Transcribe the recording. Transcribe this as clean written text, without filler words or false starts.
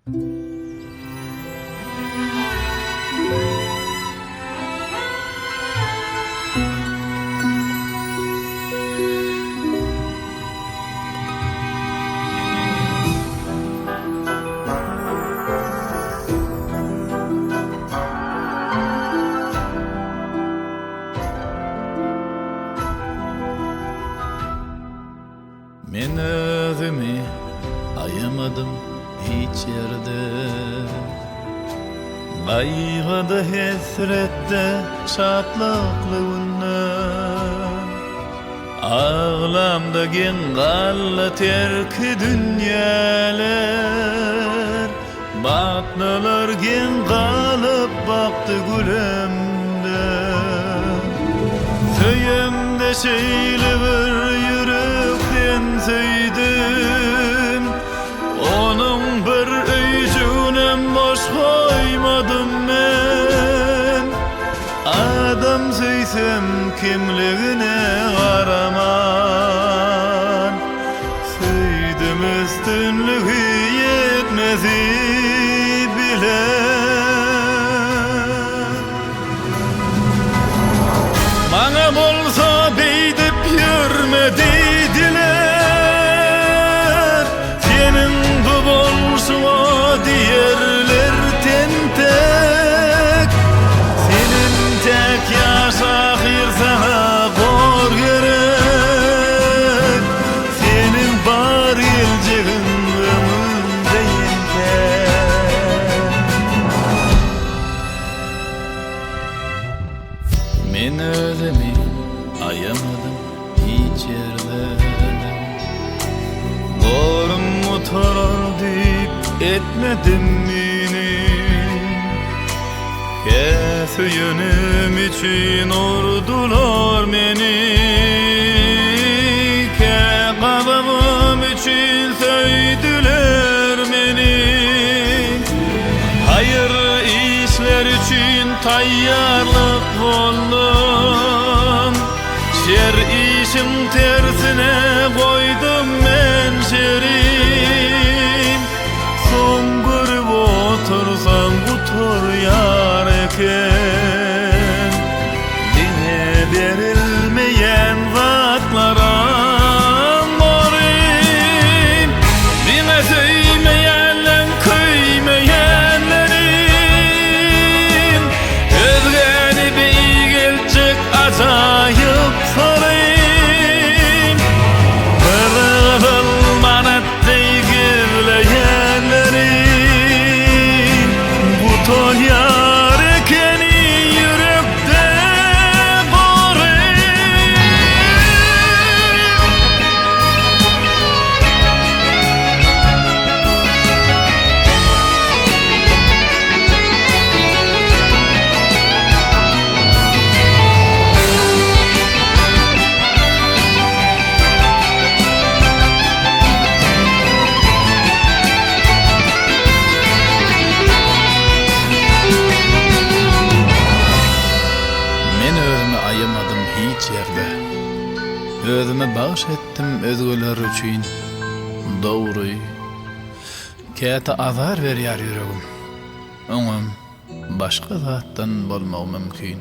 Men özümi ayamadım hiç yerde. Gaygıda hesrette şatlıklı günler, ağlamda gen galla terki dünyalar. Batnalar gen galıp baktı gülemde. Söyemde şeyli bir yürekten söydim, onun bir öýjünem boş koymadım men. Adam söysem kimligine garaman, söýdüm üstünlüğü yetmezi bile. Bana bolsa beýdip ýörmediler, senin bu bolşuňa diýerler tentek. Senin tek ýaşagyr sana bor gerek, senin bar ýeljegiň ömürde ýentek. Men özümi ayamadım hiç yerde. Gorym mutorar deyip etmedim meni, kesüyenim için ordular meni. Kekabamım için söydüler meni. Hayır işler için tayyarlık boldum, şer işim tersine koydum men şerim. Son görüp otursam bu tor yar eken, dine berilmeyen zatlara morim. Dime söymeyenlen köymeyenlerim, özgeni beyi gelecek acayip sarayım. Kırıl manattıy gizleyenlerim, bu ton yar ekeni yürekte borayım. Men özümi ayamadım hiç yerde. Özüme bağış ettim özgüler üçün doğruy. Käte azar berýär yüregim, oňam başga zatdan bolmagy mümkin.